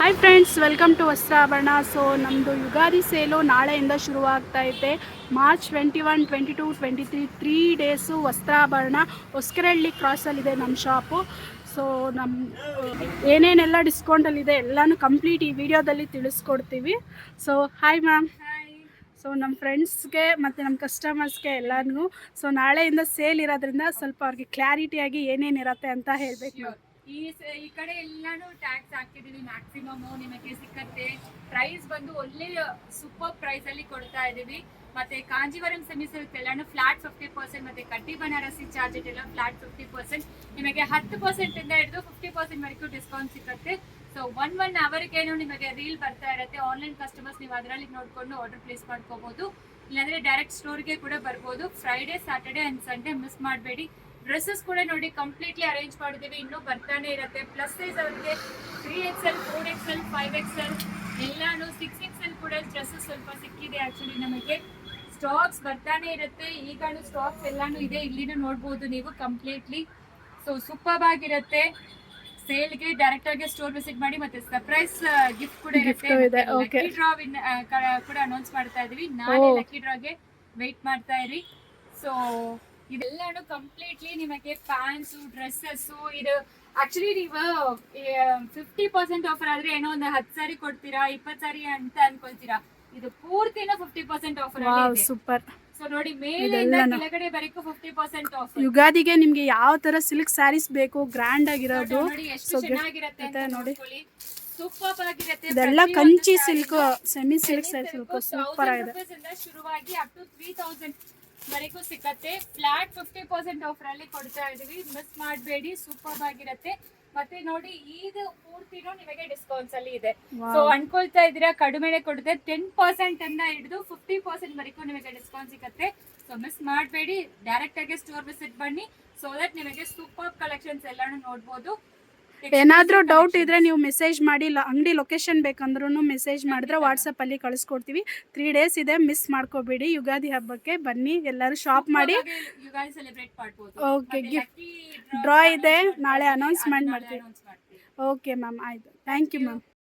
Hi friends, welcome to Vastrabharana. So ನಮ್ಮದು Ugadi sale ನಾಳೆಯಿಂದ ಶುರುವಾಗ್ತೈತೆ. ಮಾರ್ಚ್ 21, 22, 23 3 ಡೇಸು ವಸ್ತ್ರಾಭರಣ ಹೊಸಕೆರೆಹಳ್ಳಿ ಕ್ರಾಸಲ್ಲಿದೆ ನಮ್ಮ ಶಾಪು. ಸೊ ಏನೇನೆಲ್ಲ ಡಿಸ್ಕೌಂಟಲ್ಲಿದೆ ಎಲ್ಲನೂ ಕಂಪ್ಲೀಟ್ ಈ ವಿಡಿಯೋದಲ್ಲಿ ತಿಳಿಸ್ಕೊಡ್ತೀವಿ. So hi ma'am. ಸೊ ನಮ್ಮ ಫ್ರೆಂಡ್ಸ್ಗೆ ಮತ್ತು ನಮ್ಮ ಕಸ್ಟಮರ್ಸ್ಗೆ ಎಲ್ಲರಿಗೂ ಸೊ ನಾಳೆಯಿಂದ ಸೇಲ್ ಇರೋದ್ರಿಂದ ಸ್ವಲ್ಪ ಅವ್ರಿಗೆ ಕ್ಲಾರಿಟಿಯಾಗಿ ಏನೇನಿರುತ್ತೆ ಅಂತ ಹೇಳಬೇಕು. ಈ ಕಡೆ ಎಲ್ಲಾನು ಟ್ಯಾಕ್ಸ್ ಹಾಕಿದೀವಿ. ಮ್ಯಾಕ್ಸಿಮಮ್ ನಿಮಗೆ ಸಿಕ್ಕತ್ತೆ. ಪ್ರೈಸ್ ಬಂದು ಒಳ್ಳೆ ಸೂಪರ್ ಪ್ರೈಸ್ ಅಲ್ಲಿ ಕೊಡ್ತಾ ಇದೀವಿ. ಮತ್ತೆ ಕಾಂಜೀವರಂ ಸೆಮಿ ಸಿಲ್ಕ್ ಎಲ್ಲಾನು ಫ್ಲಾಟ್ 50%, ಮತ್ತೆ ಕಟ್ಟಿ ಬನಾರಸಿ ಚಾರ್ಜೆಟ್ ಎಲ್ಲ ಫ್ಲಾಟ್ 50%. ನಿಮಗೆ 10% ಇಂದ ಹಿಡಿದು 50% ವರೆಗೂ ಡಿಸ್ಕೌಂಟ್ ಸಿಗುತ್ತೆ. ಸೊ ಒನ್ ಅವರ್ಗೇನು ನಿಮಗೆ ರೀಲ್ ಬರ್ತಾ ಇರುತ್ತೆ. ಆನ್ಲೈನ್ ಕಸ್ಟಮರ್ಸ್ ನೀವು ಅದರಲ್ಲಿ ನೋಡ್ಕೊಂಡು ಆರ್ಡರ್ ಪ್ಲೇಸ್ ಮಾಡ್ಕೋಬಹುದು, ಇಲ್ಲಾಂದ್ರೆ ಡೈರೆಕ್ಟ್ ಸ್ಟೋರ್ಗೆ ಕೂಡ ಬರ್ಬೋದು. Friday, Saturday and Sunday miss ಮಾಡಬೇಡಿ. ಡ್ರೆಸ್ಸಸ್ ಕೂಡ ನೋಡಿ ಕಂಪ್ಲೀಟ್ಲಿ ಅರೇಂಜ್ ಮಾಡಿದ್ದೀವಿ, ಇನ್ನೂ ಬರ್ತಾನೆ ಇರುತ್ತೆ. ಪ್ಲಸ್ ಸೈಜ್ ಅವರಿಗೆ 3XL, 4XL, 5XL ಎಲ್ಲಾನು 6XL ಕೂಡ ಡ್ರೆಸ್ಸಸ್ ಸ್ವಲ್ಪ ಸಿಕ್ಕಿದೆ. ಆಕ್ಚುಲಿ ನಮಗೆ ಸ್ಟಾಕ್ಸ್ ಬರ್ತಾನೆ ಇರುತ್ತೆ. ಈಗಾನು ಸ್ಟಾಕ್ಸ್ ಎಲ್ಲಾನು ಇದೆ, ಇಲ್ಲಿನೂ ನೋಡ್ಬೋದು ನೀವು ಕಂಪ್ಲೀಟ್ಲಿ. ಸೊ ಸೂಪರ್ ಆಗಿರುತ್ತೆ. ಸೇಲ್ಗೆ ಡೈರೆಕ್ಟ್ ಆಗಿ ಸ್ಟೋರ್ ವಿಸಿಟ್ ಮಾಡಿ. ಮತ್ತೆ ಸರ್ಪ್ರೈಸ್ ಗಿಫ್ಟ್ ಕೂಡ ಇರುತ್ತೆ. ಲಕ್ಕಿ ಡ್ರಾ ಕೂಡ ಅನೌನ್ಸ್ ಮಾಡ್ತಾ ಇದೀವಿ. ನಾಳೆ ಲಕ್ಕಿ ಡ್ರಾಗೆ ವೆಯ್ಟ್ ಮಾಡ್ತಾ ಇರಿ. ಸೊ ಇದೆಲ್ಲಾನು ಕಂಪ್ಲೀಟ್ಲಿ ನಿಮಗೆ ಪ್ಯಾಂಟ್ಸು, ಡ್ರೆಸ್ಸಸ್ಸು. ಇದು ಆಕ್ಚುಲಿ ನೀವು 50% ಆಫರ್ ಆದ್ರೆ ಏನೋ ಒಂದು 10 ಸಾರಿ ಕೊಡ್ತೀರಾ, 20 ಸಾರಿ ಅಂತ ಅನ್ಕೊಳ್ತೀರಾ. ಇದು ಪೂರ್ತಿನ 50% ಆಫರ್. ಸೂಪರ್. ಸೊ ನೋಡಿ, ಮೇಲಿಂದ ಕೆಳಗಡೆ ಬರೀಕು 50% ಆಫರ್. ಯುಗಾದಿಗೆ ನಿಮ್ಗೆ ಯಾವ ತರ ಸಿಲ್ಕ್ ಸ್ಯಾರೀಸ್ ಬೇಕು ಗ್ರ್ಯಾಂಡ್ ಆಗಿರೋದು ನೋಡಿ, ಎಷ್ಟು ಚೆನ್ನಾಗಿರುತ್ತೆ ಅಂತ ನೋಡಿ. ಸೂಪರ್ ಆಗಿರುತ್ತೆ. ಇದೆಲ್ಲ Kanchi silk, semi silk silk super ಆಗಿದೆ. ಶುರುವಾಗಿ ಅಪ್ ಟು 3000 ವರೆಗೂ ಸಿಕ್ಕತ್ತೆ. ಫ್ಲಾಟ್ 50% ಆಫರ್ ಅಲ್ಲಿ ಕೊಡ್ತಾ ಇದೀವಿ, ಮಿಸ್ ಮಾಡಬೇಡಿ. ಸೂಪರ್ ಆಗಿರುತ್ತೆ. ಮತ್ತೆ ನೋಡಿ, ಇದು ಪೂರ್ತಿನೂ ನಿಮಗೆ ಡಿಸ್ಕೌಂಟ್ಸ್ ಅಲ್ಲಿ ಇದೆ. ಸೊ ಅನ್ಕೊಳ್ತಾ ಇದೀರಾ ಕಡಿಮೆನೆ ಕೊಡುತ್ತೆ. 10% ಇಂದ ಹಿಡಿದು 50% ವರೆಗೂ ನಿಮಗೆ ಡಿಸ್ಕೌಂಟ್ ಸಿಗುತ್ತೆ. ಸೊ ಮಿಸ್ ಮಾಡಬೇಡಿ, ಡೈರೆಕ್ಟ್ ಆಗಿ ಸ್ಟೋರ್ ವಿಸಿಟ್ ಬನ್ನಿ. ಸೊ ದಟ್ ನಿಮಗೆ ಸೂಪರ್ ಕಲೆಕ್ಷನ್ಸ್ ಎಲ್ಲಾನು ನೋಡ್ಬೋದು. ಏನಾದರೂ ಡೌಟ್ ಇದ್ರೆ ನೀವು ಮೆಸೇಜ್ ಮಾಡಿ. ಅಂಗಡಿ ಲೊಕೇಶನ್ ಬೇಕಂದ್ರೂ ಮೆಸೇಜ್ ಮಾಡಿದ್ರೆ ವಾಟ್ಸಪ್ಪಲ್ಲಿ ಕಳಿಸ್ಕೊಡ್ತೀವಿ. 3 ಡೇಸ್ ಇದೆ, ಮಿಸ್ ಮಾಡ್ಕೋಬೇಡಿ. ಯುಗಾದಿ ಹಬ್ಬಕ್ಕೆ ಬನ್ನಿ, ಎಲ್ಲರೂ ಶಾಪ್ ಮಾಡಿ. ಯುಗಾದಿ ಸೆಲೆಬ್ರೇಟ್ ಮಾಡ್ಬೋದು. ಓಕೆ, ಗಿಫ್ಟ್ ಡ್ರಾ ಇದೆ, ನಾಳೆ ಅನೌನ್ಸ್ಮೆಂಟ್ ಮಾಡ್ತೀವಿ. ಓಕೆ ಮ್ಯಾಮ್, ಆಯಿತು. Thank you ma'am.